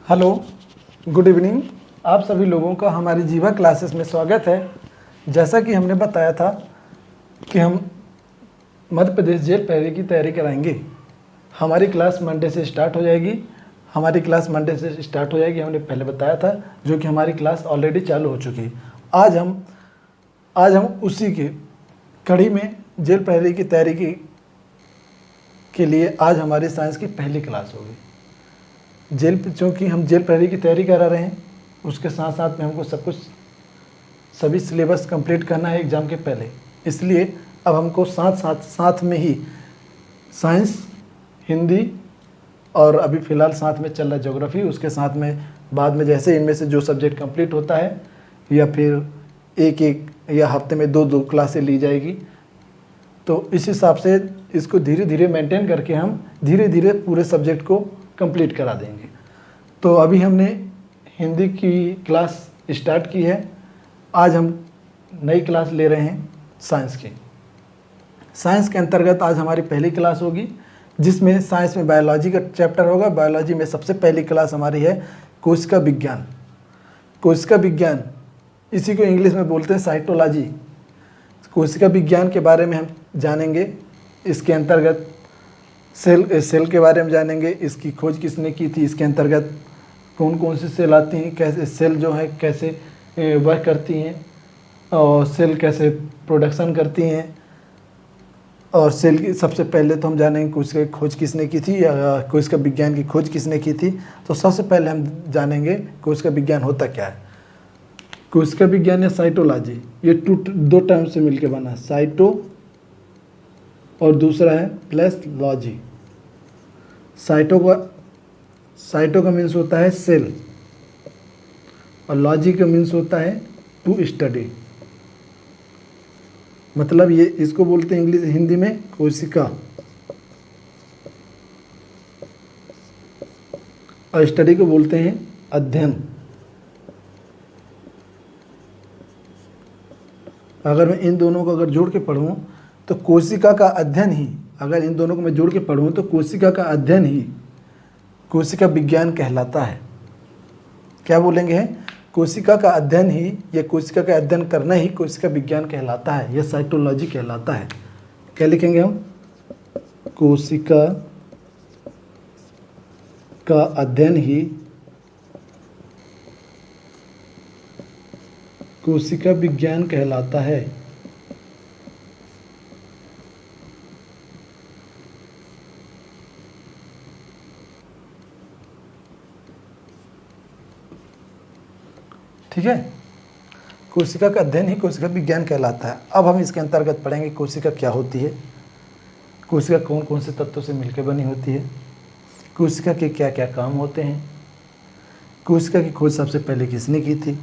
Hello, good evening. आप सभी लोगों का हमारी जीवा क्लासेस में स्वागत है। जैसा कि हमने बताया था कि हम मध्य प्रदेश जेल पैरी की तैयारी कराएंगे। हमारी क्लास मंडे से स्टार्ट हो जाएगी। हमने पहले बताया था, जो कि हमारी क्लास ऑलरेडी चालू हो चुकी है। आज हम उसी के कड़ी में जेल पैरी की तैयारी के लिए आज हमारी साइंस की पहली क्लास होगी। चूँकि हम जेल प्रहरी की तैयारी करा रहे हैं, उसके साथ साथ में हमको सभी सिलेबस कंप्लीट करना है एग्ज़ाम के पहले। इसलिए अब हमको साथ में ही साइंस, हिंदी और अभी फ़िलहाल साथ में चल रहा है ज्योग्राफी। उसके साथ में बाद में जैसे इनमें से जो सब्जेक्ट कंप्लीट होता है या फिर एक या हफ्ते में दो क्लासें ली जाएगी। तो इस हिसाब से इसको धीरे धीरे मेंटेन करके हम धीरे धीरे पूरे सब्जेक्ट को कंप्लीट करा देंगे। तो अभी हमने हिंदी की क्लास स्टार्ट की है। आज हम नई क्लास ले रहे हैं साइंस की। साइंस के अंतर्गत आज हमारी पहली क्लास होगी, जिसमें साइंस में बायोलॉजी का चैप्टर होगा। बायोलॉजी में सबसे पहली क्लास हमारी है कोशिका विज्ञान। कोशिका विज्ञान, इसी को इंग्लिश में बोलते हैं साइटोलॉजी। कोशिका विज्ञान के बारे में हम जानेंगे। इसके अंतर्गत सेल के बारे में जानेंगे, इसकी खोज किसने की थी, इसके अंतर्गत कौन कौन सी सेल आती हैं, कैसे सेल जो है कैसे वर्क करती हैं, और सेल कैसे प्रोडक्शन करती हैं, और सेल की सबसे पहले तो हम जानेंगे कोशिका की खोज किसने की थी, या कोशिका विज्ञान की खोज किसने की थी। तो सबसे पहले हम जानेंगे कोशिका विज्ञान होता क्या है। कोशिका विज्ञान या साइटोलॉजी, ये दो टर्म से मिलकर बना है, साइटो और दूसरा है प्लस लॉजी। साइटो का मीन्स होता है सेल, और लॉजी का मीन्स होता है टू स्टडी। मतलब ये इसको बोलते हैं इंग्लिश हिंदी में कोशिका, और स्टडी को बोलते हैं अध्ययन। अगर मैं इन दोनों को अगर जोड़ के पढ़ूँ तो कोशिका का अध्ययन ही, अगर इन दोनों को मैं जोड़ के पढ़ूँ तो कोशिका का अध्ययन ही कोशिका विज्ञान कहलाता है। क्या बोलेंगे? कोशिका का अध्ययन ही, या कोशिका का अध्ययन करना ही कोशिका विज्ञान कहलाता है, यह साइटोलॉजी कहलाता है। क्या लिखेंगे हम? कोशिका का अध्ययन ही कोशिका विज्ञान कहलाता है। ठीक है, कोशिका का अध्ययन ही कोशिका विज्ञान कहलाता है। अब हम इसके अंतर्गत पढ़ेंगे कोशिका क्या होती है, कोशिका कौन कौन से तत्वों से मिलकर बनी होती है, कोशिका के क्या क्या काम होते हैं, कोशिका की खोज सबसे पहले किसने की थी,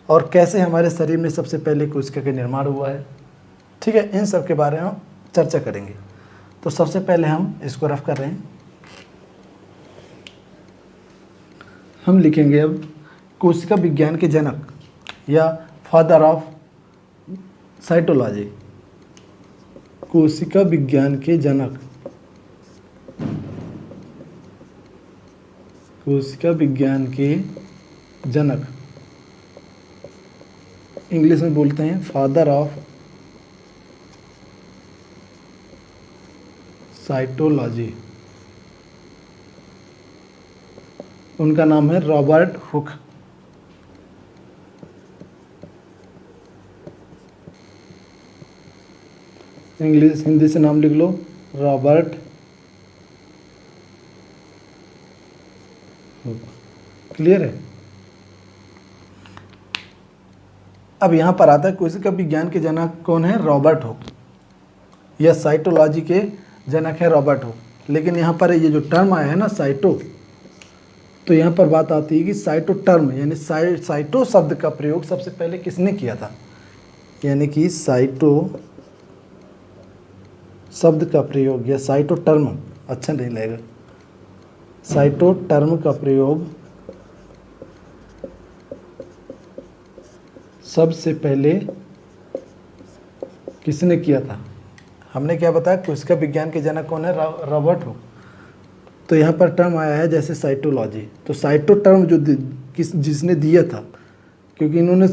और कैसे हमारे शरीर में सबसे पहले कोशिका का निर्माण हुआ है। ठीक है, इन सब के बारे में हम चर्चा करेंगे। तो सबसे पहले हम इसको रफ कर रहे हैं। हम लिखेंगे अब कोशिका विज्ञान के जनक या फादर ऑफ साइटोलॉजी। कोशिका विज्ञान के जनक, कोशिका विज्ञान के जनक, इंग्लिश में बोलते हैं फादर ऑफ साइटोलॉजी। उनका नाम है रॉबर्ट हुक। इंग्लिश हिंदी से नाम लिख लो, रॉबर्ट हुक। क्लियर है? अब यहाँ पर आता है कोशिका विज्ञान के जनक कौन है? Robert Hooke. यह साइटोलॉजी के जनक है रॉबर्ट हुक। लेकिन यहाँ पर ये जो टर्म आया है ना साइटो, तो यहाँ पर बात आती है कि साइटो टर्म यानी साइटो शब्द का प्रयोग सबसे पहले किसने किया था। यानी कि साइटो शब्द का प्रयोग या साइटो टर्म, अच्छा नहीं लगेगा, साइटो टर्म का प्रयोग सबसे पहले किसने किया था। हमने क्या बताया? कोशिका विज्ञान के जनक कौन है? Robert Hooke. तो यहाँ पर टर्म आया है जैसे साइटोलॉजी, तो साइटो टर्म जो जिसने दिया था, क्योंकि इन्होंने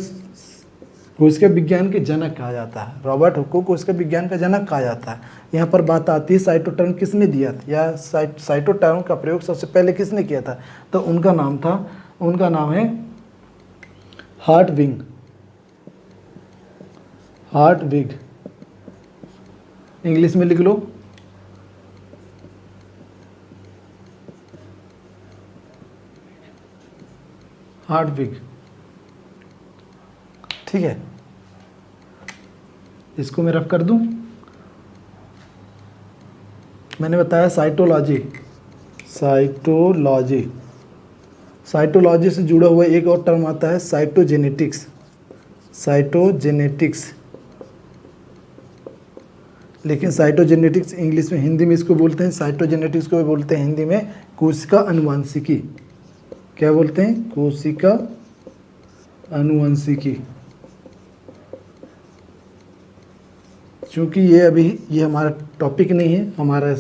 कोशिका विज्ञान के जनक कहा जाता है, रॉबर्ट हुक को कोशिका विज्ञान का जनक कहा जाता है। यहाँ पर बात आती है साइटो टर्म किसने दिया था, या साइटो टर्म का प्रयोग सबसे पहले किसने किया था, तो उनका नाम है हार्टविग। इंग्लिश में लिख लो, हार्टविग। ठीक है, इसको मैं रफ कर दूं। मैंने बताया साइटोलॉजी से जुड़ा हुआ एक और टर्म आता है साइटोजेनेटिक्स। लेकिन साइटोजेनेटिक्स इंग्लिश में, हिंदी में इसको बोलते हैं, साइटोजेनेटिक्स को भी बोलते हैं हिंदी में कोशिका अनुवांशिकी। क्या बोलते हैं? कोशिका अनुवांशिकी। चूँकि ये हमारा टॉपिक नहीं है, हमारा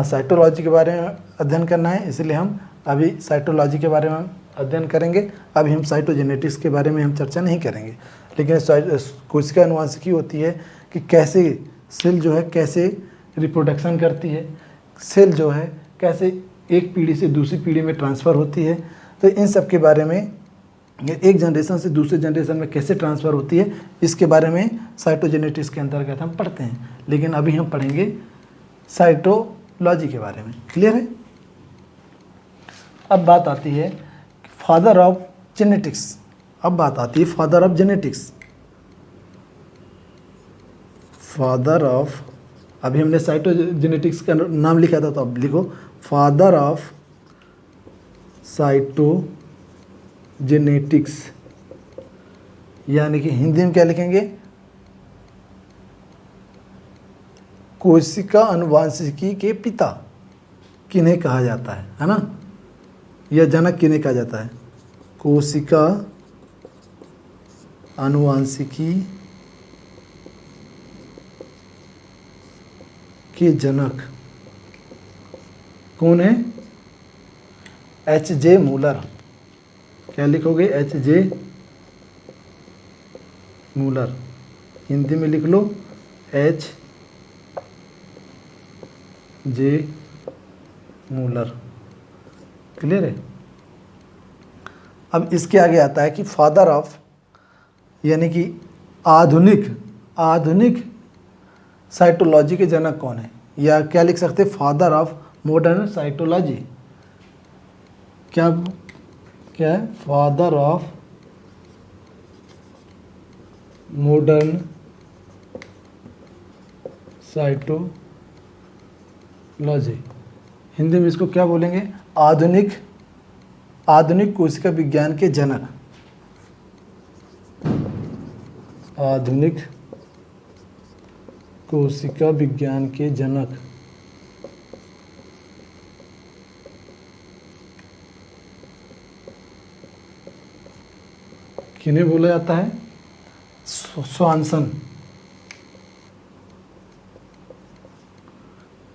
साइटोलॉजी के बारे में अध्ययन करना है, इसलिए हम अभी साइटोलॉजी के बारे में अध्ययन करेंगे। अभी हम साइटोजेनेटिक्स के बारे में हम चर्चा नहीं करेंगे। लेकिन कोशिका अनुवांशिकी होती है कि कैसे सेल जो है कैसे रिप्रोडक्शन करती है, सेल जो है कैसे एक पीढ़ी से दूसरी पीढ़ी में ट्रांसफ़र होती है। तो इन सब के बारे में, एक जनरेशन से दूसरे जनरेशन में कैसे ट्रांसफ़र होती है, इसके बारे में साइटोजेनेटिक्स के अंतर्गत हम पढ़ते हैं। लेकिन अभी हम पढ़ेंगे साइटोलॉजी के बारे में। क्लियर है? अब बात आती है father of genetics. Father of, अभी हमने साइटोजेनेटिक्स का नाम लिखा था, तो अब लिखो फादर ऑफ साइटोजेनेटिक्स, यानी कि हिंदी में क्या लिखेंगे? कोशिका अनुवांशिकी के पिता किन्हें कहा जाता है ना, या जनक किन्हें कहा जाता है? कोशिका अनुवांशिकी के जनक कौन है? H.J. मूलर। क्या लिखोगे? H.J. मूलर। हिंदी में लिख लो H.J. मूलर। क्लियर है? अब इसके आगे आता है कि फादर ऑफ, यानी कि आधुनिक साइटोलॉजी के जनक कौन है, या क्या लिख सकते हैं? Father of modern cytology. क्या है? Father of modern cytology. Hindi में इसको क्या बोलेंगे? आधुनिक कोशिका विज्ञान के जनक। आधुनिक कोशिका विज्ञान के जनक। किन्हें बोला जाता है? स्वानसन।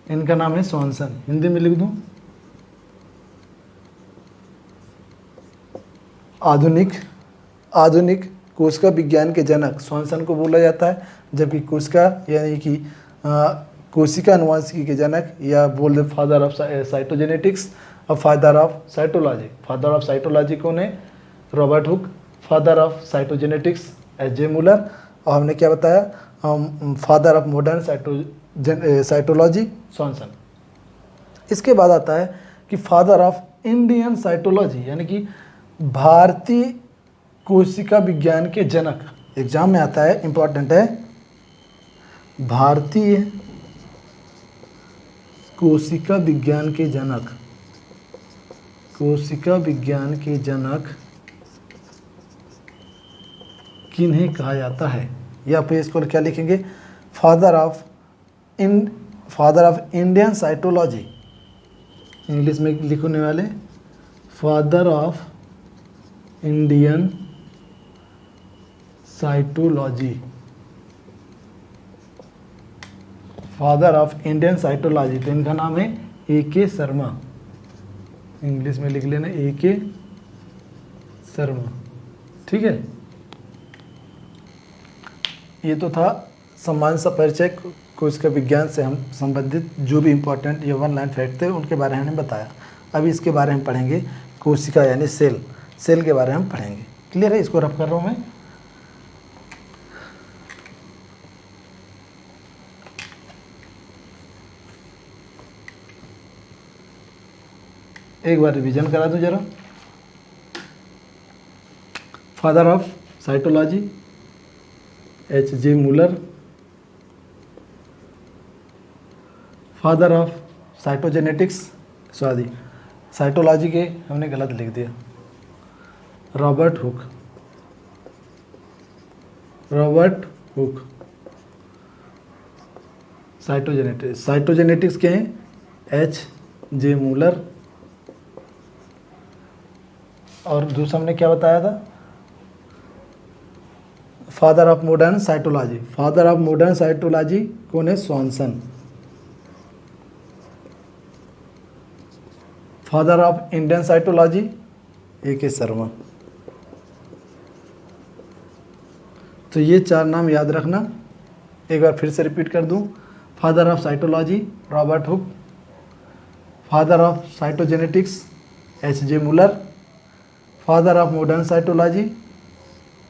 इनका नाम है स्वानसन। हिंदी में लिख दूं आधुनिक कोशिका विज्ञान के जनक स्वानसन को बोला जाता है, जबकि कोशिका यानी कि कोशिका अनुवांशिकी के जनक, या बोल दे फादर ऑफ साइटोजेनेटिक्स और father of cytology. Father of cytology कौन है? Robert Hooke. Father of cytogenetics H.J. Müller. और हमने क्या बताया? Father of modern cytology स्वानसन। इसके बाद आता है कि फादर ऑफ इंडियन साइटोलॉजी, यानी कि भारतीय कोशिका विज्ञान के जनक। एग्जाम में आता है, इंपॉर्टेंट है, भारतीय कोशिका विज्ञान के जनक। कोशिका विज्ञान के जनक किन्हें कहा जाता है? या फिर इसको क्या लिखेंगे? Father of Indian cytology. English में लिखने वाले father of Indian cytology. Father of Indian cytology, तो इनका नाम है AK शर्मा, इंग्लिश में लिख लेना AK शर्मा। ठीक है, ये तो था सामान्य सा परिचय, कोशिका विज्ञान से हम संबंधित जो भी इम्पोर्टेंट ये 1 लाइन फैक्ट थे उनके बारे में हमने बताया। अभी इसके बारे में पढ़ेंगे, कोशिका यानी सेल, सेल के बारे में हम पढ़ेंगे। क्लियर है, इसको रफ कर रहा हूँ मैं। एक बार रिवीजन करा दूं जरा। Father of cytology H.J. Muller, father of cytogenetics, sorry cytology के हमने गलत लिख दिया, Robert Hooke, Robert Hooke. Cytogenetics, cytogenetics के हैं H.J. मूलर। और दूसरा हमने क्या बताया था, father of modern cytology, father of modern cytology कौन है, Swanson. Father of Indian cytology AK Sharma. तो ये 4 नाम याद रखना। एक बार फिर से रिपीट कर दूं, father of cytology Robert Hooke, father of cytogenetics H.J. Muller, father of modern cytology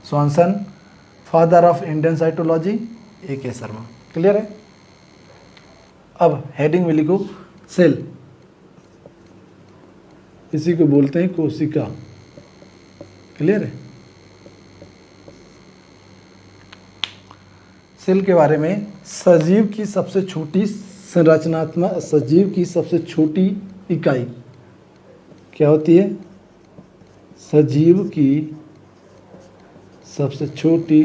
Swanson, father of Indian cytology AK Sharma. Clear है। अब हेडिंग में लिखो सेल, इसी को बोलते हैं कोशिका। क्लियर है। सेल के बारे में, सजीव की सबसे छोटी संरचनात्मक, सजीव की सबसे छोटी इकाई क्या होती है, सजीव की सबसे छोटी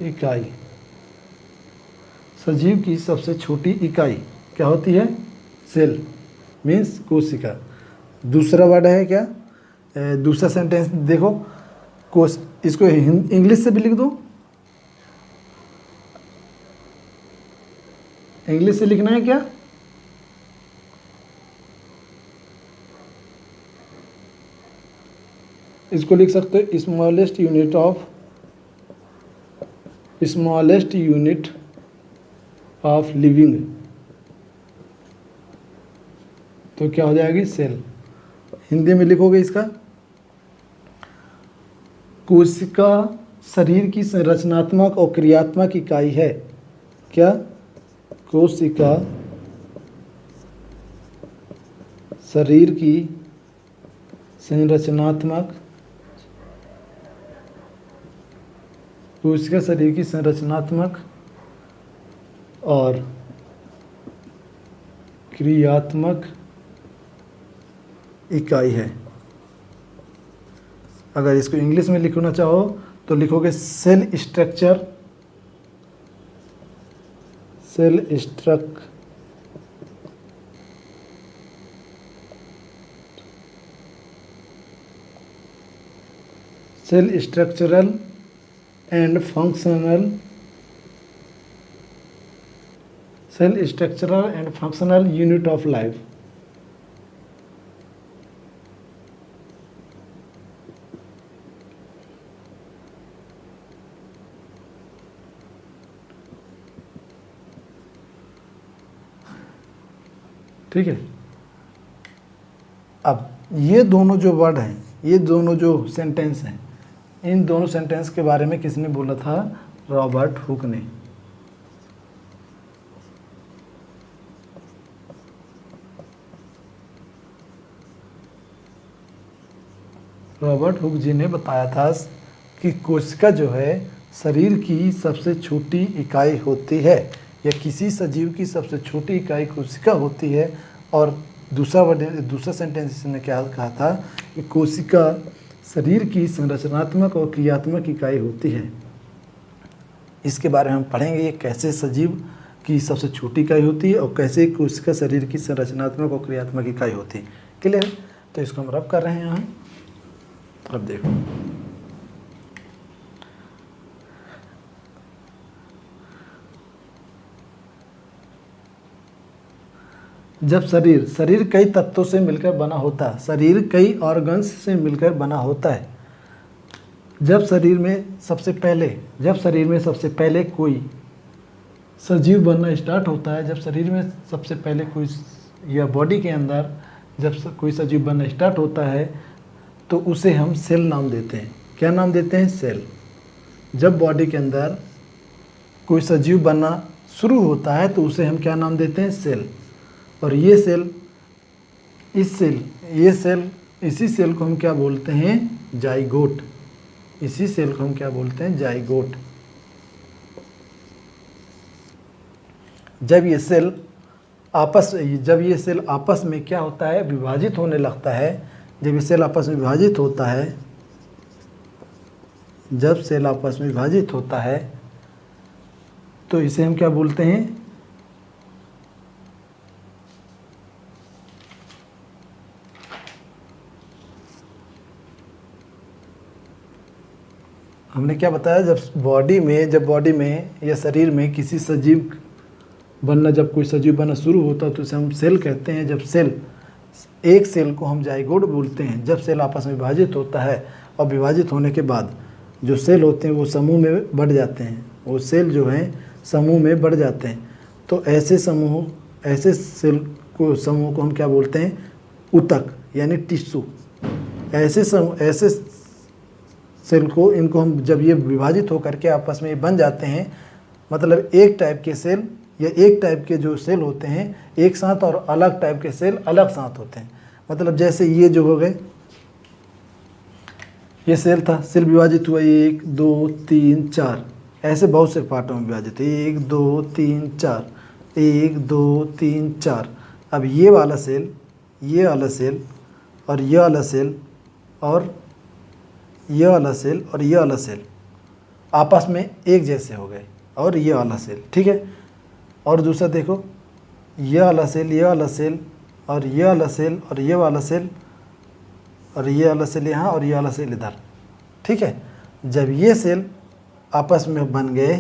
इकाई, सजीव की सबसे छोटी इकाई क्या होती है, सेल मीन्स कोशिका। दूसरा वर्ड है क्या, दूसरा सेंटेंस देखो, कोश, इसको इंग्लिश से भी लिख दो, इंग्लिश से लिखना है क्या, इसको लिख सकते हो smallest unit of, smallest unit of living, तो क्या हो जाएगी, सेल। हिंदी में लिखोगे इसका, कोशिका शरीर की संरचनात्मक और क्रियात्मक इकाई है। क्या, कोशिका शरीर की संरचनात्मक, कोशिका शरीर की संरचनात्मक और क्रियात्मक इकाई है। अगर इसको इंग्लिश में लिखना चाहो तो लिखोगे cell structure, cell cell structural and functional, cell structural and functional unit of life. ठीक है। अब ये दोनों जो वर्ड हैं, ये दोनों जो सेंटेंस हैं, इन दोनों सेंटेंस के बारे में किसने बोला था, रॉबर्ट हुक ने। रॉबर्ट हुक जी ने बताया था कि कोशिका जो है शरीर की सबसे छोटी इकाई होती है, या किसी सजीव की सबसे छोटी इकाई कोशिका होती है। और दूसरा सेंटेंस इसने क्या कहा था कि कोशिका शरीर की संरचनात्मक और क्रियात्मक इकाई होती है। इसके बारे में हम पढ़ेंगे, ये कैसे सजीव की सबसे छोटी इकाई होती है और कैसे कोशिका शरीर की संरचनात्मक और क्रियात्मक इकाई होती है। क्लियर। तो इसको हम रब कर रहे हैं यहाँ। अब देखो, जब शरीर कई तत्वों से मिलकर बना होता है, शरीर कई ऑर्गन्स से मिलकर बना होता है। जब शरीर में सबसे पहले कोई सजीव बनना स्टार्ट होता है, जब शरीर में सबसे पहले कोई या बॉडी के अंदर जब कोई सजीव बनना स्टार्ट होता है तो उसे हम सेल नाम देते हैं। क्या नाम देते हैं? सेल। जब बॉडी के अंदर कोई सजीव बनना शुरू होता है तो उसे हम क्या नाम देते हैं? सेल। और इसी सेल को हम क्या बोलते हैं? जाइगोट। इसी सेल को हम क्या बोलते हैं? जाइगोट। जब ये सेल आपस में क्या होता है? विभाजित होने लगता है। जब ये सेल आपस में विभाजित होता है, जब सेल आपस में विभाजित होता है तो इसे हम क्या बोलते हैं? हमने क्या बताया? जब बॉडी में या शरीर में किसी सजीव बनना, जब कोई सजीव बनना शुरू होता है तो उसे हम सेल कहते हैं। जब एक सेल को हम जाइगोट बोलते हैं। जब सेल आपस में विभाजित होता है और विभाजित होने के बाद जो सेल होते हैं वो समूह में बढ़ जाते हैं। वो सेल जो हैं समूह में बढ़ जाते हैं। तो ऐसे समूह को हम क्या बोलते हैं? ऊतक यानी टिश्यू। ऐसे सेल को इनको हम जब ये विभाजित होकर के आपस में बन जाते हैं, मतलब एक टाइप के सेल या एक टाइप के जो सेल होते हैं एक साथ और अलग टाइप के सेल अलग साथ होते हैं। मतलब जैसे ये जो हो गए, ये सेल था, सेल विभाजित हुआ 1 2 3 4, ऐसे बहुत से पार्टों में विभाजित है। 1 2 3 4, 1 2 3 4। अब ये वाला सेल और ये वाला सेल और ये वाला सेल आपस में एक जैसे हो गए, और ये वाला सेल, ठीक है। और दूसरा देखो, ये वाला सेल और ये वाला सेल और ये वाला सेल और ये वाला सेल यहाँ और ये वाला सेल इधर, ठीक है। जब ये सेल आपस में बन गए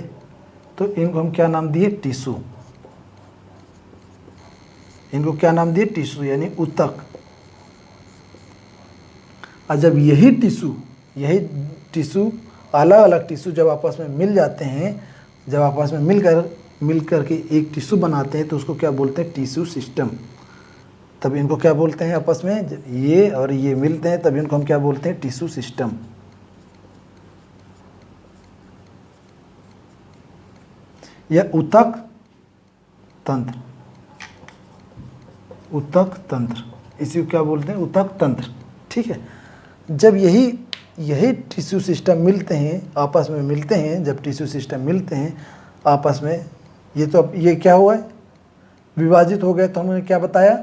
तो इनको हम क्या नाम दिए? टिश्यू। इनको क्या नाम दिए? टिश्यू यानी ऊतक। और जब यही टिश्यू अलग अलग टिश्यू जब आपस में मिल जाते हैं, जब आपस में मिलकर के एक टिश्यू बनाते हैं तो उसको क्या बोलते हैं? Tissue system. तब इनको क्या बोलते हैं? आपस में जब ये और ये मिलते हैं तब इनको हम क्या बोलते हैं? Tissue system. यह ऊतक तंत्र, इसी को क्या बोलते हैं? ऊतक तंत्र, ठीक है। जब यही टिश्यू सिस्टम मिलते हैं, आपस में मिलते हैं, जब टिश्यू सिस्टम मिलते हैं आपस में, ये क्या हुआ है? विभाजित हो गए। तो हमने क्या बताया?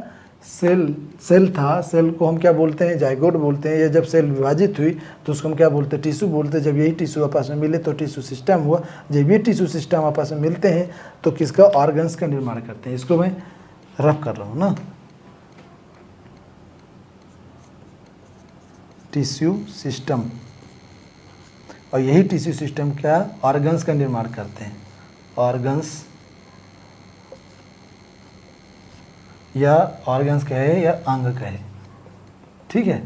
सेल था, सेल को हम क्या बोलते हैं? जाइगोट बोलते हैं। या जब सेल विभाजित हुई तो उसको हम क्या बोलते हैं? टिश्यू बोलते हैं। जब यही टिश्यू आपस में मिले तो टिश्यू सिस्टम हुआ। जब ये टिश्यू सिस्टम आपस में मिलते हैं तो किसका? ऑर्गन्स का निर्माण करते हैं। इसको मैं रफ कर रहा हूँ ना, टिश्यू सिस्टम। और यही टिश्यू सिस्टम क्या? ऑर्गन्स का निर्माण करते हैं। ऑर्गन्स कहे या अंग कहे, ठीक है।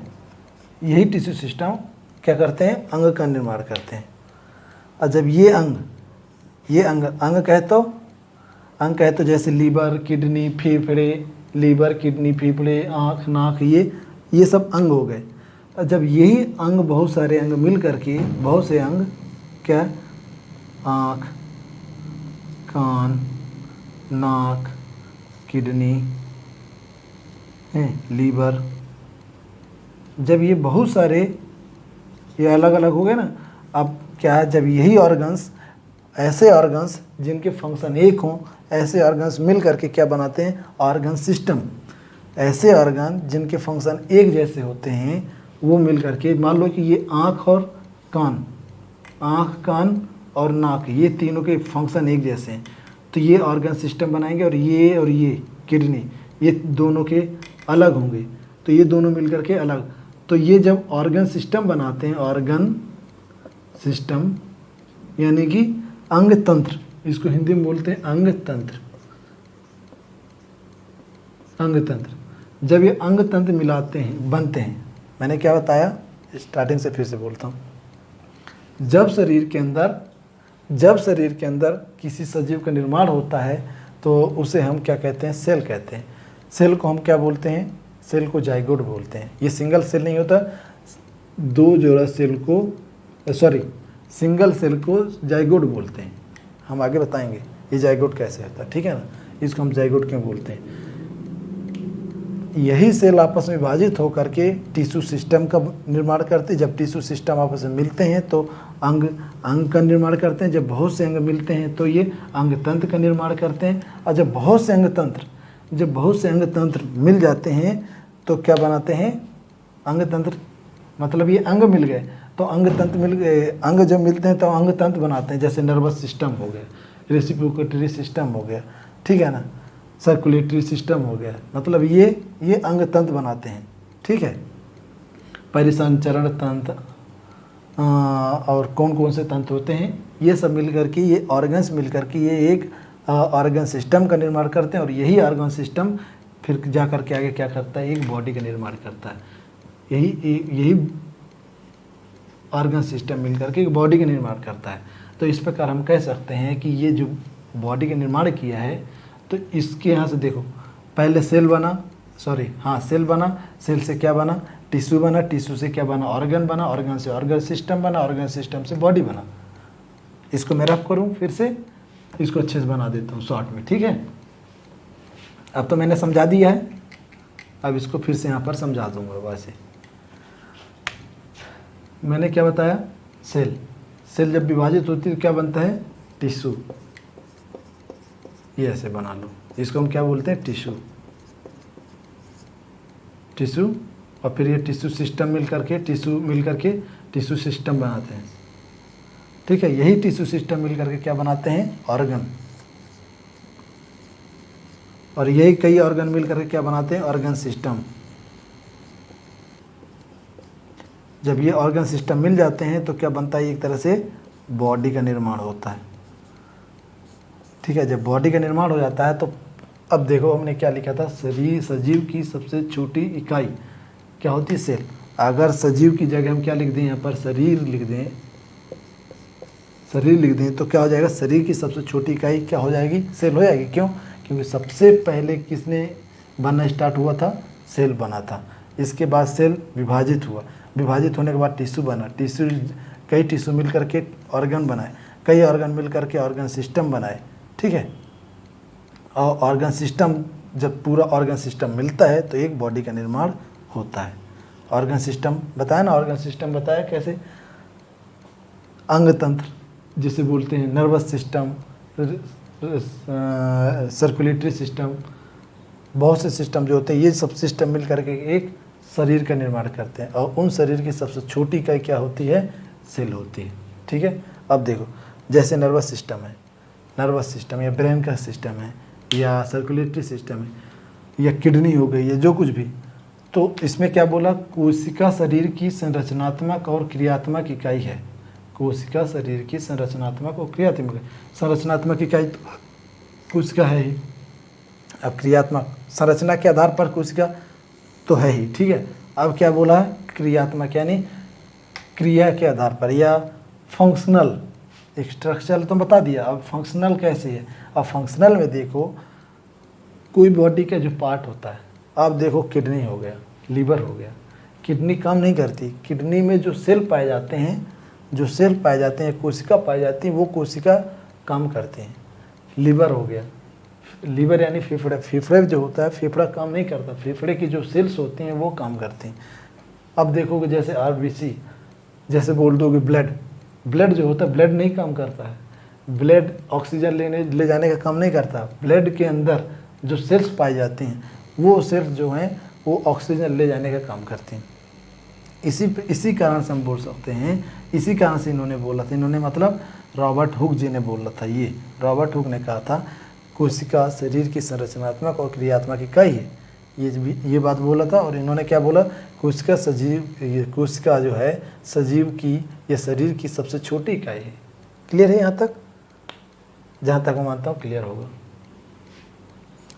यही टिश्यू सिस्टम क्या करते हैं? अंग का निर्माण करते हैं। और जब ये अंग कहे तो जैसे लीवर, किडनी, फेफड़े, आँख, नाक, ये सब अंग हो गए। और जब यही अंग, बहुत सारे अंग मिल करके, बहुत से अंग क्या? आँख, कान, नाक, किडनी, लीवर, जब ये बहुत सारे ये अलग अलग हो गए ना, अब क्या है? जब यही ऑर्गन्स, ऐसे ऑर्गन्स जिनके फंक्शन एक हों, ऐसे ऑर्गन्स मिल करके क्या बनाते हैं? Organ system. ऐसे ऑर्गन जिनके फंक्शन एक जैसे होते हैं वो मिल करके, मान लो कि ये आँख, कान और नाक, ये तीनों के फंक्शन एक जैसे हैं तो ये ऑर्गन सिस्टम बनाएंगे। और ये किडनी, ये दोनों के अलग होंगे तो ये दोनों मिलकर के अलग। तो ये जब ऑर्गन सिस्टम बनाते हैं, ऑर्गन सिस्टम यानी कि अंग तंत्र, इसको हिंदी में बोलते हैं अंग तंत्र। अंग तंत्र। जब ये अंग तंत्र मिलाते हैं, बनते हैं, मैंने क्या बताया, स्टार्टिंग से फिर से बोलता हूँ। जब शरीर के अंदर किसी सजीव का निर्माण होता है तो उसे हम क्या कहते हैं, सेल कहते हैं। सेल को हम क्या बोलते हैं, सेल को जाइगोट बोलते हैं। ये सिंगल सेल नहीं होता, दो जोड़ा सेल को सिंगल सेल को जाइगोट बोलते हैं। हम आगे बताएंगे ये जाइगोट कैसे होता है, ठीक है ना, इसको हम जाइगोट क्यों बोलते हैं। यही सेल आपस में विभाजित होकर के टिश्यू सिस्टम का निर्माण करते हैं। जब टिश्यू सिस्टम आपस में मिलते हैं तो अंग का निर्माण करते हैं। जब बहुत से अंग मिलते हैं तो ये अंग तंत्र का निर्माण करते हैं। और जब बहुत से अंग तंत्र मिल जाते हैं तो क्या बनाते हैं, अंग तंत्र, मतलब ये अंग मिल गए तो अंग तंत्र मिल गए। अंग जब मिलते हैं तो अंग तंत्र बनाते हैं, जैसे नर्वस सिस्टम हो गया, रेसिप्रोकेटरी सिस्टम हो गया, ठीक है ना, सर्कुलेटरी सिस्टम हो गया, मतलब ये अंग तंत्र बनाते हैं, ठीक है। परिसंचरण तंत्र और कौन से तंत्र होते हैं, ये सब मिलकर के, ये ऑर्गन्स मिलकर के ये एक ऑर्गन सिस्टम का निर्माण करते हैं। और यही ऑर्गन सिस्टम फिर जा कर के आगे क्या करता है, एक बॉडी का निर्माण करता है। यही ऑर्गन सिस्टम मिलकर के एक बॉडी का निर्माण करता है। तो इस प्रकार हम कह सकते हैं कि ये जो बॉडी का निर्माण किया है, तो इसके यहाँ से देखो, पहले सेल बना, सेल से क्या बना, टिश्यू बना, टिश्यू से क्या बना, ऑर्गन बना, ऑर्गन से ऑर्गन सिस्टम बना, ऑर्गन सिस्टम से बॉडी बना। इसको मैं रफ करूँ, फिर से इसको अच्छे से बना देता हूँ शॉर्ट में, ठीक है। अब तो मैंने समझा दिया है, अब इसको फिर से यहाँ पर समझा दूंगा। वैसे मैंने क्या बताया, सेल जब विभाजित होती है तो क्या बनता है, टिश्यू। ये ऐसे बना लो, इसको हम क्या बोलते हैं, टिश्यू। और फिर ये टिश्यू सिस्टम मिल करके टिश्यू सिस्टम बनाते हैं, ठीक है। यही टिश्यू सिस्टम मिल करके क्या बनाते हैं, ऑर्गन। और यही कई ऑर्गन मिल करके क्या बनाते हैं, ऑर्गन सिस्टम। जब ये ऑर्गन सिस्टम मिल जाते हैं तो क्या बनता है, एक तरह से बॉडी का निर्माण होता है, ठीक है। जब बॉडी का निर्माण हो जाता है तो अब देखो हमने क्या लिखा था, सजीव की सबसे छोटी इकाई क्या होती है, सेल। अगर सजीव की जगह हम क्या लिख दें, यहाँ पर शरीर लिख दें तो क्या हो जाएगा, शरीर की सबसे छोटी इकाई क्या हो जाएगी, सेल हो जाएगी। क्यों, क्योंकि सबसे पहले किसने बनना स्टार्ट हुआ था, सेल बना था। इसके बाद सेल विभाजित हुआ, विभाजित होने के बाद टिश्यू बना, कई टिश्यू मिल करके ऑर्गन बनाए, कई ऑर्गन मिल करके ऑर्गन सिस्टम बनाए, ठीक है। और ऑर्गन सिस्टम, जब पूरा ऑर्गन सिस्टम मिलता है तो एक बॉडी का निर्माण होता है। ऑर्गन सिस्टम बताया ना, ऑर्गन सिस्टम बताया कैसे, अंग तंत्र जिसे बोलते हैं, नर्वस सिस्टम, सर्कुलेटरी सिस्टम, बहुत से सिस्टम जो होते हैं, ये सब सिस्टम मिल करके एक शरीर का निर्माण करते हैं। और उन शरीर की सबसे छोटी इकाई क्या होती है, सेल होती है, ठीक है। अब देखो, जैसे नर्वस सिस्टम या ब्रेन का सिस्टम है, या सर्कुलेटरी सिस्टम है, या किडनी हो गई, या जो कुछ भी, तो इसमें क्या बोला, कोशिका शरीर की संरचनात्मक और क्रियात्मक इकाई है। कोशिका शरीर की संरचनात्मक और क्रियात्मक, संरचनात्मक इकाई तो कोशिका है ही, अब क्रियात्मक, संरचना के आधार पर कोशिका तो है ही, ठीक है। अब क्या बोला है, क्रियात्मक, यानी क्रिया के आधार पर, या फंक्शनल, स्ट्रक्चरल तो बता दिया, अब फंक्शनल कैसे है। अब फंक्शनल में देखो, कोई बॉडी का जो पार्ट होता है, अब देखो किडनी हो गया, लीवर हो गया, किडनी काम नहीं करती, किडनी में जो सेल पाए जाते हैं, कोशिका पाई जाती है, वो कोशिका काम करते हैं। लीवर हो गया, लीवर यानी फेफड़े जो होता है, फेफड़ा काम नहीं करता, फेफड़े की जो सेल्स होती हैं वो काम करती हैं। अब देखोगे जैसे RBC, जैसे बोल दोगे ब्लड जो होता है, ब्लड नहीं काम करता है, ब्लड ऑक्सीजन ले जाने का काम नहीं करता। ब्लड के अंदर जो सेल्स पाई जाती हैं, वो सेल्स जो हैं वो ऑक्सीजन ले जाने का काम करती हैं। इसी कारण से हम बोल सकते हैं, इसी कारण से इन्होंने बोला था, इन्होंने मतलब रॉबर्ट हुक जी ने बोला था, ये रॉबर्ट हुक ने कहा था, कोशिका शरीर की संरचनात्मक और क्रियात्मक इकाई है, ये बात बोला था। और इन्होंने क्या बोला, कोशिका जो है सजीव की या शरीर की सबसे छोटी इकाई है। क्लियर है यहाँ तक? जहाँ तक मैं मानता हूँ क्लियर होगा।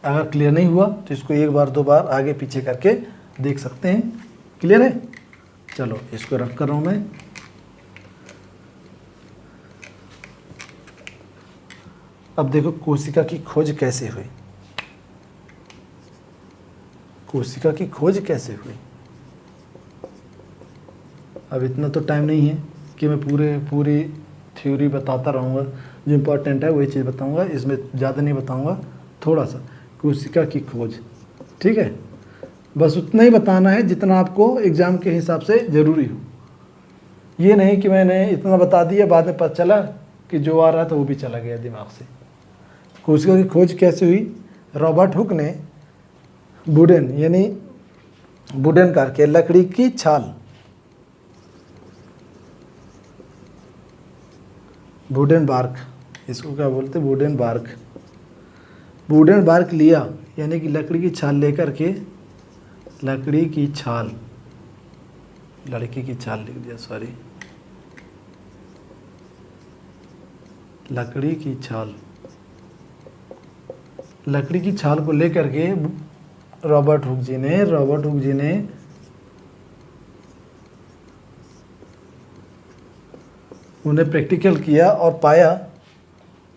अगर क्लियर नहीं हुआ तो इसको एक बार दो बार आगे पीछे करके देख सकते हैं। क्लियर है? चलो इसको रख कर रहा हूँ मैं। अब देखो कोशिका की खोज कैसे हुई। कोशिका की खोज कैसे हुई। अब इतना तो टाइम नहीं है कि मैं पूरी थ्योरी बताता रहूँगा। जो इम्पोर्टेंट है वही चीज़ बताऊँगा, इसमें ज़्यादा नहीं बताऊँगा, थोड़ा सा कोशिका की खोज। ठीक है, बस उतना ही बताना है जितना आपको एग्ज़ाम के हिसाब से ज़रूरी हो। ये नहीं कि मैंने इतना बता दिया बाद में पता चला कि जो आ रहा था वो भी चला गया दिमाग से। कोशिका की खोज कैसे हुई? रॉबर्ट हुक ने वुडन यानी वुडन करके लकड़ी की छाल, वुडन बार्क, इसको क्या बोलते हैं? Wooden bark. वुडन बार्क लिया यानी कि लकड़ी की छाल लेकर के, लकड़ी की छाल, लड़की की छाल लिख दिया, सॉरी, लकड़ी की छाल, लकड़ी की छाल को लेकर के रॉबर्ट हुक जी ने उन्हें प्रैक्टिकल किया और पाया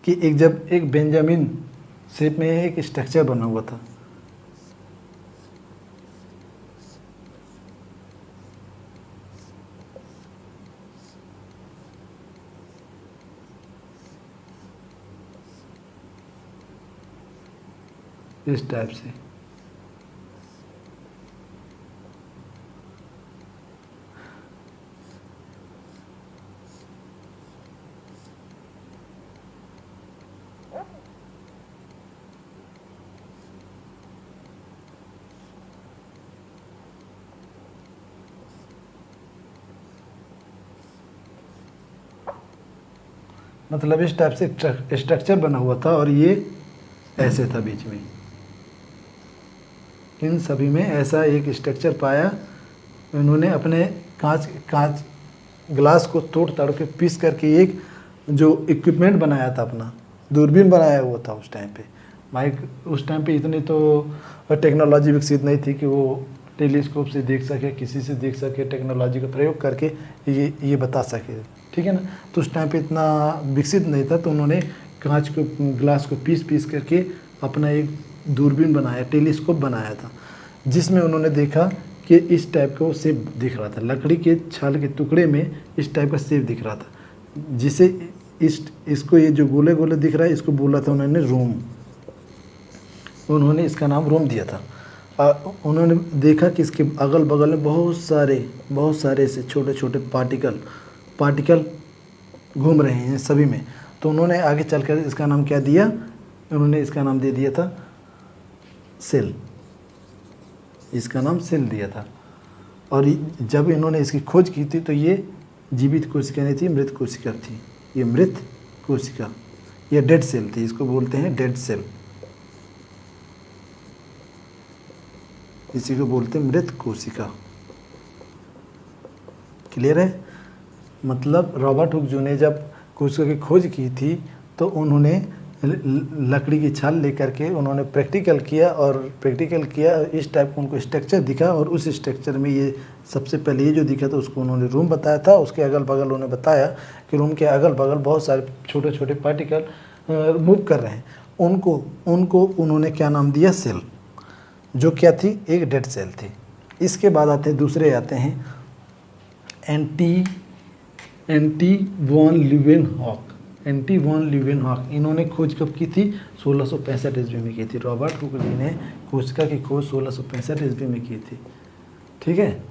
कि एक बेंजामिन शेप में एक स्ट्रक्चर बना हुआ था। इस टाइप से मतलब इस टाइप से स्ट्रक्चर बना हुआ था और ये ऐसे था बीच में। इन सभी में ऐसा एक स्ट्रक्चर पाया। उन्होंने अपने कांच ग्लास को तोड़ ताड़ के पीस करके एक जो इक्विपमेंट बनाया था, अपना दूरबीन बनाया हुआ था उस टाइम पे। उस टाइम पे इतनी तो टेक्नोलॉजी विकसित नहीं थी कि वो टेलीस्कोप से देख सके, किसी से देख सके, टेक्नोलॉजी का प्रयोग करके ये बता सके। ठीक है ना? तो उस टाइम पे इतना विकसित नहीं था, तो उन्होंने कांच को ग्लास को पीस करके अपना एक दूरबीन बनाया, टेलीस्कोप बनाया था, जिसमें उन्होंने देखा कि इस टाइप का वो शेप दिख रहा था। लकड़ी के छाल के टुकड़े में इस टाइप का शेप दिख रहा था, जिसे इसको ये जो गोले गोले दिख रहा है, इसको बोला था उन्होंने रोम। उन्होंने इसका नाम रोम दिया था। उन्होंने देखा कि इसके अगल बगल में बहुत सारे ऐसे छोटे छोटे पार्टिकल घूम रहे हैं सभी में। तो उन्होंने आगे चलकर इसका नाम क्या दिया? उन्होंने इसका नाम दे दिया था सेल। इसका नाम सेल दिया था। और जब इन्होंने इसकी खोज की थी तो ये जीवित कोशिका नहीं थी, मृत कोशिका थी। ये मृत कोशिका, ये डेड सेल थी, इसको बोलते हैं डेड सेल, इसी को बोलते हैं मृत कोशिका। क्लियर है? मतलब रॉबर्ट हुक जो ने जब कोशिका की खोज की थी तो उन्होंने लकड़ी की छाल लेकर के उन्होंने प्रैक्टिकल किया, इस टाइप का उनको स्ट्रक्चर दिखा। और उस स्ट्रक्चर में ये सबसे पहले ये जो दिखा था उसको उन्होंने रूम बताया था। उसके अगल बगल उन्होंने बताया कि रूम के अगल बगल बहुत सारे छोटे छोटे पार्टिकल मूव कर रहे हैं। उनको उन्होंने क्या नाम दिया? सेल, जो क्या थी? एक डेड सेल थी। इसके बाद आते हैं दूसरे, आते हैं anti von Leeuwenhoek. Anti von Leeuwenhoek इन्होंने खोज कब की थी? 1665 ईस्वी में की थी। रॉबर्ट हुक जी ने कोशिका की खोज 1665 ईस्वी में की थी। ठीक है,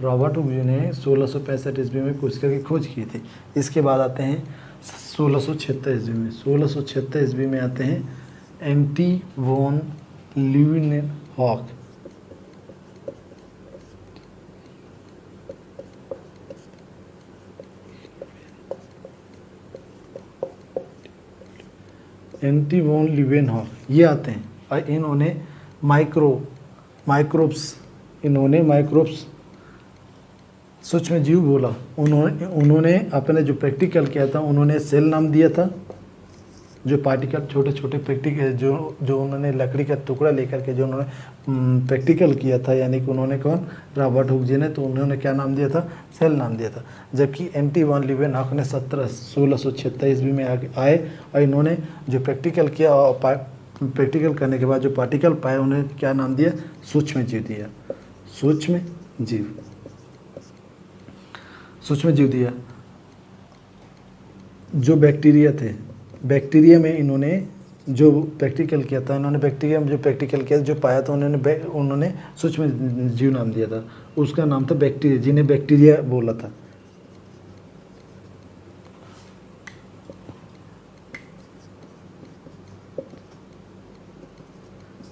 रॉबर्ट हुक जी ने 1665 ईस्वी में कोशिका की खोज की थी। इसके बाद आते हैं 1676 ईस्वी में। 1676 ईस्वी में आते हैं anti von Leeuwenhoek. Anti von Leeuwenhoek ये आते हैं और इन्होंने माइक्रोब्स सूक्ष्म जीव बोला। उन्होंने अपने जो प्रैक्टिकल किया था उन्होंने सेल नाम दिया था। जो पार्टिकल छोटे छोटे प्रैक्टिकल जो उन्होंने लकड़ी का टुकड़ा लेकर के जो उन्होंने प्रैक्टिकल किया था, यानी कि उन्होंने कौन, रॉबर्ट हुक जी ने, तो उन्होंने क्या नाम दिया था, सेल नाम दिया था। जबकि एंटी वॉन लीवेनहॉक ने 1676 ईस्वी में आए और इन्होंने जो प्रैक्टिकल किया और प्रैक्टिकल करने के बाद जो पार्टिकल पाए उन्हें क्या नाम दिया, सूक्ष्म जीव दिया, सूक्ष्म जीव, सूक्ष्म जीव दिया। जो बैक्टीरिया थे, बैक्टीरिया में इन्होंने जो प्रैक्टिकल किया था, इन्होंने बैक्टीरिया में जो प्रैक्टिकल किया, जो पाया था उन्होंने सूक्ष्म जीव नाम दिया था, उसका नाम था बैक्टीरिया, जिन्हें बैक्टीरिया बोला था।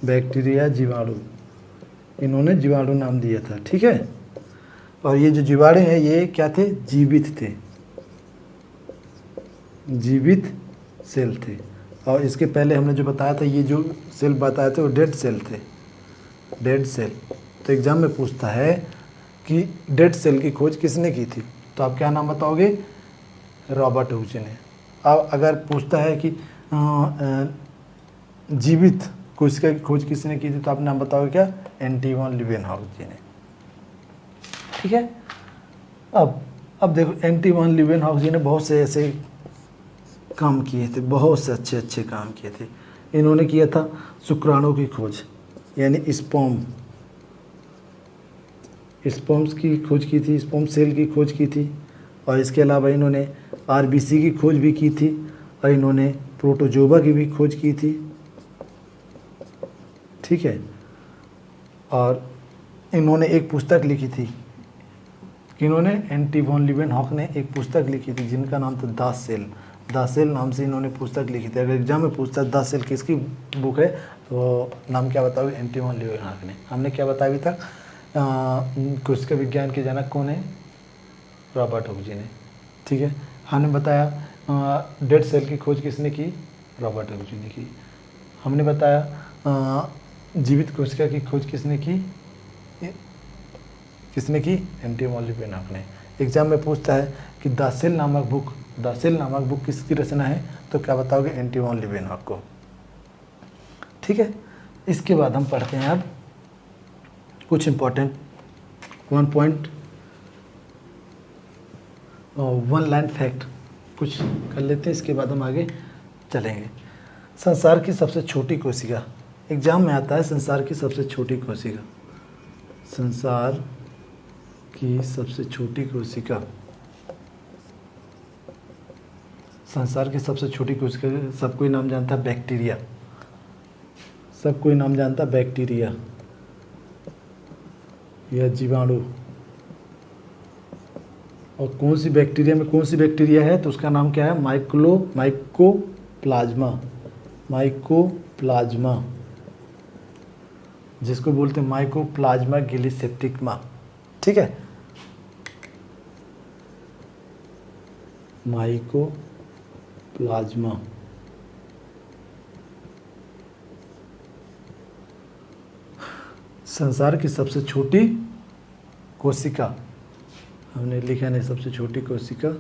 बैक्टीरिया जीवाणु, इन्होंने जीवाणु नाम दिया था, ठीक है। और ये जो जीवाणु हैं ये क्या थे, जीवित थे, जीवित सेल थे। और इसके पहले हमने जो बताया था, ये जो सेल बताए थे वो डेड सेल थे, डेड सेल। तो एग्जाम में पूछता है कि डेड सेल की खोज किसने की थी, तो आप क्या नाम बताओगे, रॉबर्ट हुक जी ने। अब अगर पूछता है कि जीवित कोशिका की खोज किसने की थी, तो आप नाम बताओगे क्या, एंटी वॉन लीवेनहॉक जी ने, ठीक है। अब देखो, एंटी वॉन लीवेनहॉक जी ने बहुत से ऐसे काम किए थे, बहुत से अच्छे अच्छे काम किए थे। इन्होंने किया था शुक्राणु की खोज, यानी स्पर्म्स की खोज की थी, स्पर्म सेल की खोज की थी। और इसके अलावा इन्होंने आरबीसी की खोज भी की थी, और इन्होंने प्रोटोजोवा की भी खोज की थी, ठीक है। और इन्होंने एक पुस्तक लिखी थी, इन्होंने एंटी वॉन लीवेनहॉक ने एक पुस्तक लिखी थी जिनका नाम था द सेल, द सेल नाम से इन्होंने पुस्तक लिखी थी। अगर एग्जाम में पूछता है द सेल किसकी बुक है, तो नाम क्या बताओगे, एंटी वॉन लीवेनहॉक ने। हमने क्या बताया अभी तक, कोशिका विज्ञान के जनक कौन है, रॉबर्ट हुक जी ने, ठीक है। हमने बताया डेड सेल की खोज किसने की, रॉबर्ट हुक जी ने की। हमने बताया जीवित कोशिका की खोज किसने की, एंटी वॉन लीवेनहॉक ने। एग्जाम में पूछता है कि द सेल नामक बुक किसकी रचना है, तो क्या बताओगे, एंटी वॉन लीवेनहॉक को, ठीक है। इसके बाद हम पढ़ते हैं अब कुछ इंपॉर्टेंट 1 लाइन फैक्ट कुछ कर लेते हैं, इसके बाद हम आगे चलेंगे। संसार की सबसे छोटी कोशिका, एग्जाम में आता है संसार की सबसे छोटी कोशिका, संसार की सबसे छोटी कोशिका, संसार की सबसे छोटी कोशिका सब कोई नाम जानता है, बैक्टीरिया, सब कोई नाम जानता है, बैक्टीरिया या जीवाणु। और कौन सी बैक्टीरिया में कौन सी बैक्टीरिया है, तो उसका नाम क्या है, माइकोप्लाज्मा, जिसको बोलते हैं माइकोप्लाज्मा गिलिसेप्टिकमा, ठीक है, माइकोप्लाज्मा। संसार की सबसे छोटी कोशिका, हमने लिखा नहीं, सबसे छोटी कोशिका,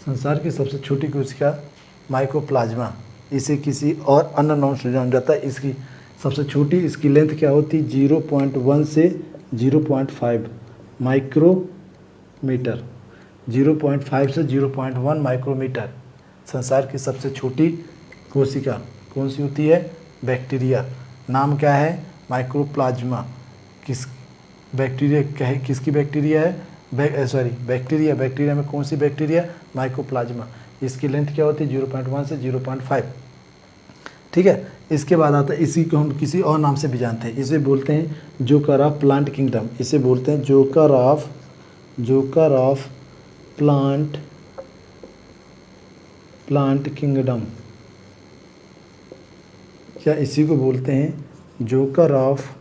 संसार की सबसे छोटी कोशिका माइकोप्लाज्मा। इसे किसी और अन्य नाम से जाना जाता है। इसकी सबसे छोटी, इसकी लेंथ क्या होती, 0.1 से 0.5 माइक्रोमीटर, 0.5 से 0.1 माइक्रोमीटर। संसार की सबसे छोटी कोशिका कौन सी होती है, बैक्टीरिया। नाम क्या है, माइकोप्लाज्मा। किसकी बैक्टीरिया है, बैक्टीरिया में कौन सी बैक्टीरिया, माइकोप्लाज्मा। इसकी लेंथ क्या होती है, 0.1 से 0.5, ठीक है। इसके बाद आता है, इसी को हम किसी और नाम से भी जानते हैं, इसे बोलते हैं जोकर ऑफ प्लांट किंगडम, इसे बोलते हैं जोकर ऑफ प्लांट किंगडम, क्या इसी को बोलते हैं joker of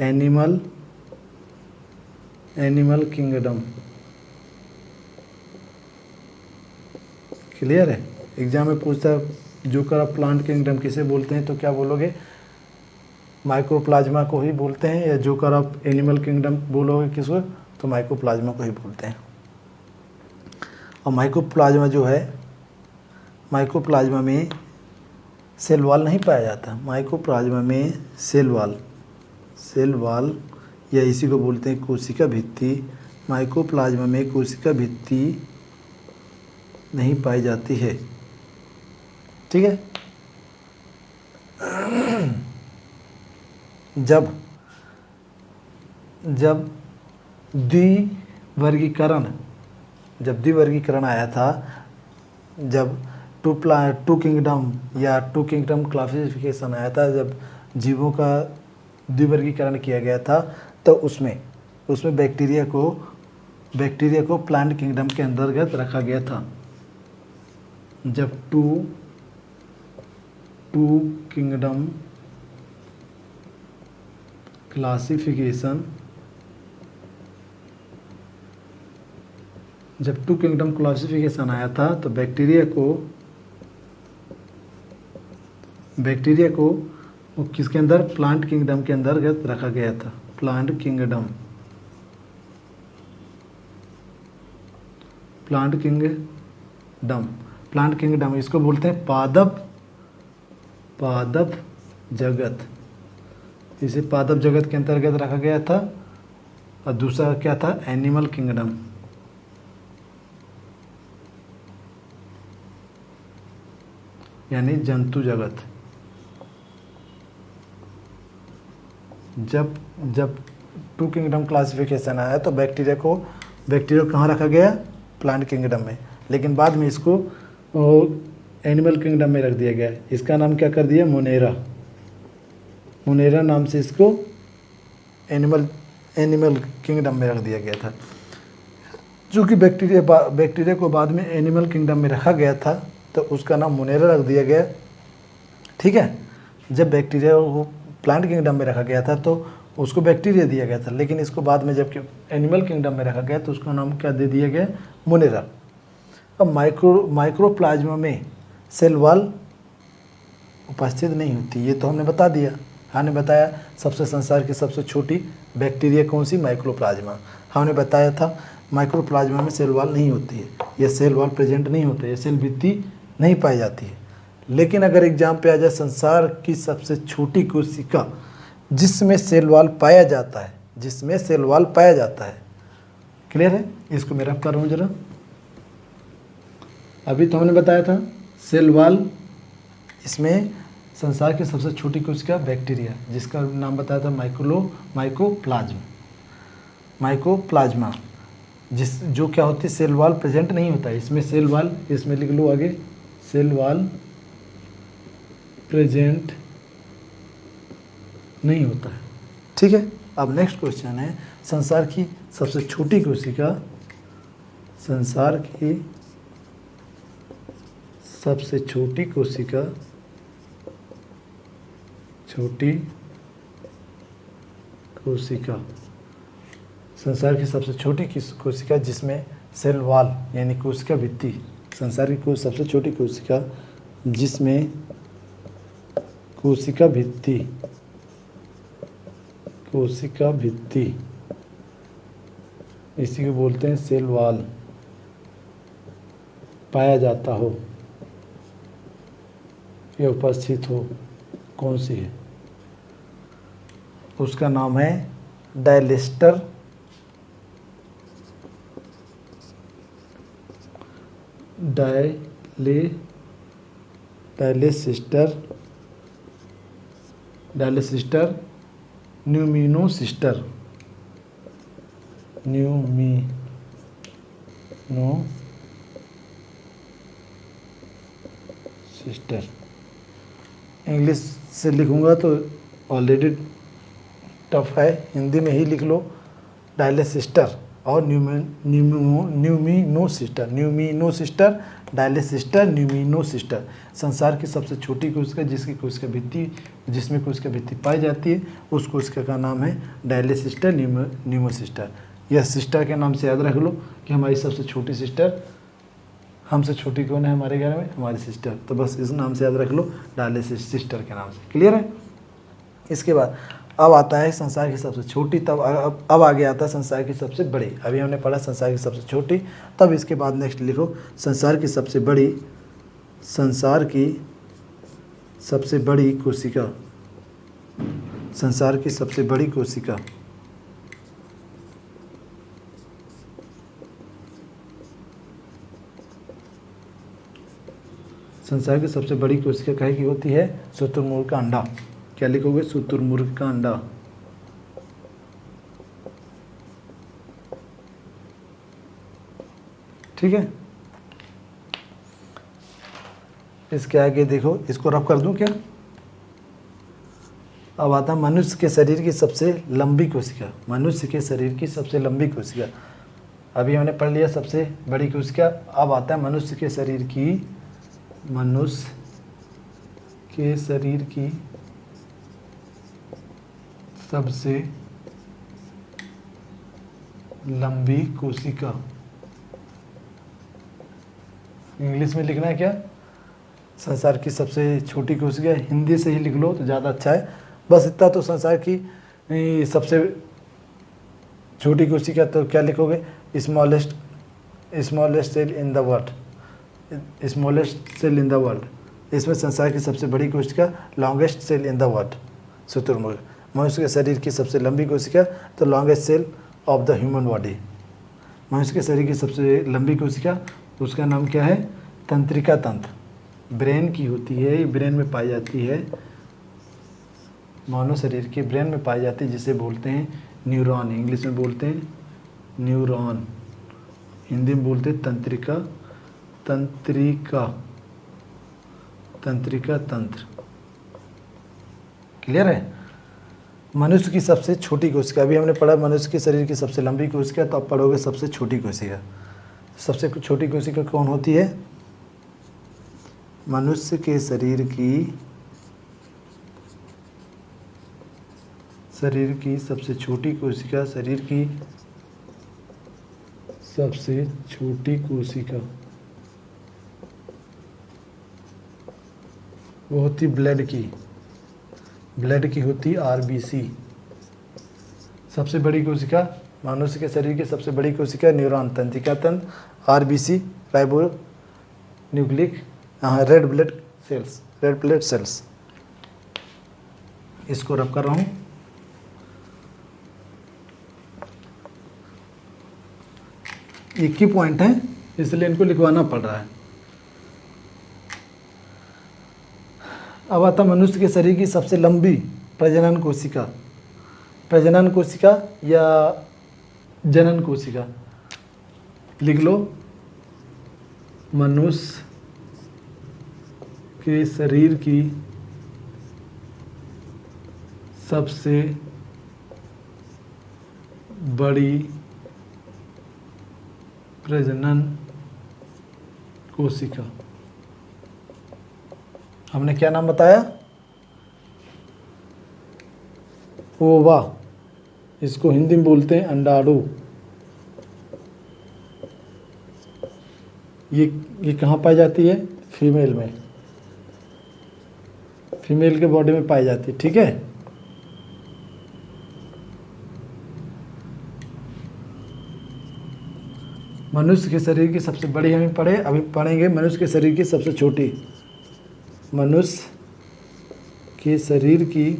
animal kingdom. Clear है, एग्जाम में पूछता है जोकर ऑफ प्लांट किंगडम किसे बोलते हैं, तो क्या बोलोगे, माइकोप्लाज्मा को ही बोलते हैं, या जोकर ऑफ एनिमल किंगडम बोलोगे किसको, तो माइकोप्लाज्मा को ही बोलते हैं। और माइकोप्लाज्मा जो है, माइकोप्लाज्मा में सेल वॉल नहीं पाया जाता। माइकोप्लाज्मा में सेल वॉल या इसी को बोलते हैं कोशिका भित्ति। माइकोप्लाज्मा में कोशिका भित्ति नहीं पाई जाती है। ठीक है। जब द्विवर्गीकरण आया था, जब टू किंगडम या टू किंगडम क्लासिफिकेशन आया था, जब जीवों का द्विवर्गीकरण किया गया था, तो उसमें बैक्टीरिया को प्लांट किंगडम के अंतर्गत रखा गया था। जब टू किंगडम क्लासिफिकेशन आया था, तो बैक्टीरिया को किसके अंदर, प्लांट किंगडम के अंतर्गत रखा गया था। प्लांट किंगडम इसको बोलते हैं पादप जगत। इसे पादप जगत के अंतर्गत रखा गया था। और दूसरा क्या था, एनिमल किंगडम। यानी जंतु जगत। जब टू किंगडम क्लासिफिकेशन आया तो बैक्टीरिया को कहाँ रखा गया, प्लांट किंगडम में। लेकिन बाद में इसको एनिमल किंगडम में रख दिया गया। इसका नाम क्या कर दिया, मोनेरा नाम से इसको एनिमल किंगडम में रख दिया गया था। चूँकि बैक्टीरिया को बाद में एनिमल किंगडम में रखा गया था, तो उसका नाम मोनेरा रख दिया गया। ठीक है। जब बैक्टीरिया को प्लांट किंगडम में रखा गया था तो उसको बैक्टीरिया दिया गया था, लेकिन इसको बाद में जब एनिमल किंगडम में रखा गया तो उसका नाम क्या दे दिया गया, मोनेरा। अब माइक्रोप्लाज्मा में सेल वॉल उपस्थित नहीं होती, ये तो हमने बता दिया। हमने बताया सबसे संसार की सबसे छोटी बैक्टीरिया कौन सी, माइक्रोप्लाज्मा। हमने बताया था माइक्रोप्लाज्मा में सेल वॉल नहीं होती है, यह सेल वॉल प्रेजेंट नहीं होते, यह सेल भित्ति नहीं पाई जाती है। लेकिन अगर एग्जाम पे आ जाए संसार की सबसे छोटी कोशिका जिसमें सेल वॉल पाया जाता है, क्लियर है। इसको मैं रफ कर रहा हूँ जरा। अभी तो हमने बताया था सेल वॉल, इसमें संसार की सबसे छोटी कोशिका बैक्टीरिया, जिसका नाम बताया था माइकोप्लाज्मा, जो क्या होती है, सेल वॉल प्रेजेंट नहीं होता है इसमें। सेल वॉल, इसमें लिख लो आगे, सेल वॉल प्रेजेंट नहीं होता है। ठीक है। अब नेक्स्ट क्वेश्चन है, संसार की सबसे छोटी कोशिका, संसार की सबसे छोटी कोशिका जिसमें सेल वॉल यानी कोशिका भित्ति, संसार की सबसे छोटी कोशिका जिसमें कोशिका भित्ति इसी को बोलते हैं सेल वॉल पाया जाता हो या उपस्थित हो, कौन सी है, उसका नाम है डायलिस्टर न्यूमिनोसिस्टर। इंग्लिश से लिखूंगा तो ऑलरेडी टफ है, हिंदी में ही लिख लो, डायलिसिस्टर और न्यूमिनोसिस्टर, डायलिसिस्टर, न्यूमिनोसिस्टर। संसार की सबसे छोटी कोशिका जिसमें कोशिका भित्ति पाई जाती है, उस कोशिका का नाम है डायलिसिस्टर, न्यूमोसिस्टर। यह सिस्टर के नाम से याद रख लो कि हमारी सबसे छोटी सिस्टर, हमसे छोटी कौन है हमारे घर में, हमारी सिस्टर। तो बस इस नाम से याद रख लो, डायलिसिस सिस्टर के नाम से। क्लियर है। इसके बाद अब आता है संसार की सबसे छोटी, तब अब आगे आता है संसार की सबसे बड़ी। अभी हमने पढ़ा संसार की सबसे छोटी, तब इसके बाद नेक्स्ट लिखो संसार की सबसे बड़ी, संसार की सबसे बड़ी कोशिका, संसार की सबसे बड़ी कोशिका। संसार की सबसे बड़ी कोशिका कहे की होती है शुतुरमुर्ग का अंडा। क्या लिखोगे? शुतुरमुर्ग का अंडा। ठीक है, इसके आगे देखो, इसको रब कर दूं क्या? अब आता है मनुष्य के शरीर की सबसे लंबी कोशिका, मनुष्य के शरीर की सबसे लंबी कोशिका। अभी हमने पढ़ लिया सबसे बड़ी कोशिका, अब आता है मनुष्य के शरीर की, मनुष्य के शरीर की सबसे लंबी कोशिका। इंग्लिश में लिखना है क्या? संसार की सबसे छोटी कोशिका, हिंदी से ही लिख लो तो ज़्यादा अच्छा है। बस इतना तो, संसार की सबसे छोटी कोशिका तो क्या लिखोगे? Smallest, smallest cell in the world, smallest cell in the world. इसमें संसार की सबसे बड़ी कोशिका longest cell in the world, शुतुरमुर्ग। मनुष्य के शरीर की सबसे लंबी कोशिका तो longest cell of the human body. मनुष्य के शरीर की सबसे लंबी कोशिका, उसका नाम क्या है? तंत्रिका तंत्र। ब्रेन की होती है, ब्रेन में पाई जाती है, मानव शरीर के ब्रेन में पाई जाती है, जिसे बोलते हैं न्यूरॉन। इंग्लिश में बोलते हैं न्यूरॉन, हिंदी में बोलते हैं तंत्रिका, तंत्रिका, तंत्रिका तंत्र। क्लियर है? मनुष्य की सबसे छोटी कोशिका, अभी हमने पढ़ा मनुष्य के शरीर की सबसे लंबी कोशिका, तो अब पढ़ोगे सबसे छोटी कोशिका। सबसे छोटी कोशिका कौन होती है? मनुष्य के शरीर की सबसे छोटी कोशिका, शरीर की सबसे छोटी कोशिका वो होती ब्लड की, ब्लड की होती आरबीसी। सबसे बड़ी कोशिका, मनुष्य के शरीर की सबसे बड़ी कोशिका न्यूरॉन, तंत्रिका तंत्र, RBC, ribo nucleic, red blood cells, red blood cells. इसको रब कर रहा हूँ। एक ही पॉइंट है इसलिए इनको लिखवाना पड़ रहा है। अब आता मनुष्य के शरीर की सबसे लंबी प्रजनन कोशिका, प्रजनन कोशिका या जनन कोशिका, लिख लो। मनुष्य के शरीर की सबसे बड़ी प्रजनन कोशिका, हमने क्या नाम बताया? ओवा। इसको हिंदी में बोलते हैं अंडाणु। ये कहाँ पाई जाती है? फीमेल में, फीमेल के बॉडी में पाई जाती है। ठीक है, मनुष्य के शरीर की सबसे बड़ी हमें पढ़े, अभी पढ़ेंगे मनुष्य के शरीर की सबसे छोटी। मनुष्य के शरीर की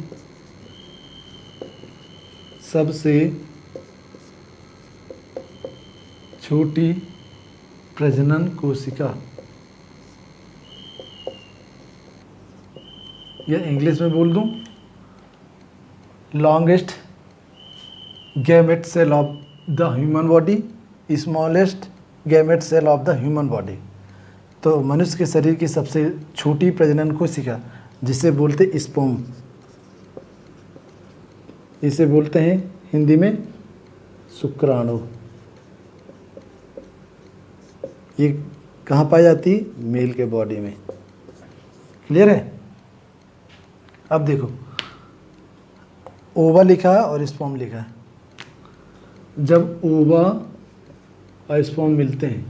सबसे छोटी प्रजनन कोशिका, या इंग्लिश में बोल दूं longest gamete cell of the human body, smallest gamete cell of the human body. तो मनुष्य के शरीर की सबसे छोटी प्रजनन कोशिका, जिसे बोलते स्पर्म, इसे बोलते हैं हिंदी में शुक्राणु। ये कहाँ पाई जाती है? मेल के बॉडी में। क्लियर है? अब देखो, ओवा लिखा है और स्पर्म लिखा है। जब ओवा और स्पर्म मिलते हैं,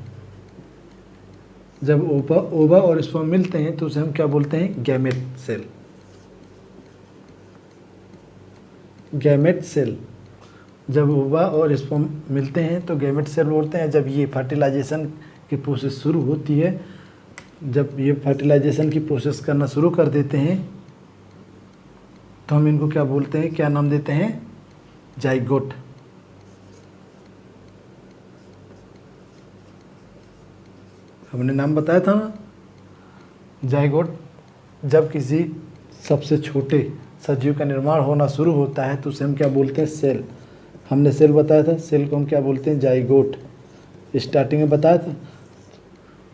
जब ओवा और स्पर्म मिलते हैं तो उसे हम क्या बोलते हैं? Gamete cell. Gamete cell. जब ओवा और स्पर्म मिलते हैं तो गैमेट सेल बोलते हैं। जब ये फर्टिलाइजेशन की प्रोसेस शुरू होती है, जब ये फर्टिलाइजेशन की प्रोसेस करना शुरू कर देते हैं तो हम इनको क्या बोलते हैं, क्या नाम देते हैं, जाइगोट। हमने नाम बताया था ना, जाइगोट। जब किसी सबसे छोटे सजीव का निर्माण होना शुरू होता है तो उसे हम क्या बोलते हैं, सेल। हमने सेल बताया था, सेल को हम क्या बोलते हैं, जाइगोट, स्टार्टिंग में बताया था।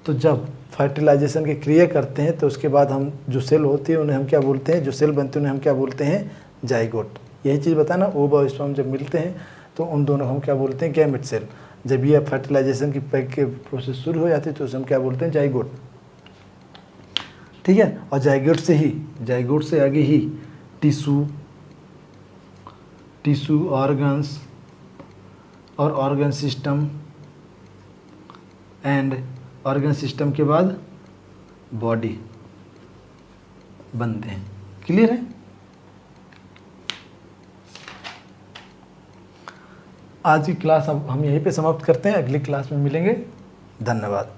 तो जब फर्टिलाइजेशन की क्रिया करते हैं तो उसके बाद हम जो सेल होती है उन्हें हम क्या बोलते हैं, जो सेल बनते हैं उन्हें हम क्या बोलते हैं, जाइगोट। यही चीज़ बताना, ओवा और स्पर्म जब मिलते हैं तो उन दोनों को हम क्या बोलते हैं, गैमेट सेल। जब ये फर्टिलाइजेशन की प्रोसेस शुरू हो जाती है तो उसे हम क्या बोलते हैं, जाइगोट। ठीक है। और जाइगोट से आगे ही टिश्यू ऑर्गन्स और organ system, and organ system के बाद बॉडी बनते हैं। क्लियर है? आज की क्लास अब हम यहीं पे समाप्त करते हैं, अगली क्लास में मिलेंगे। धन्यवाद।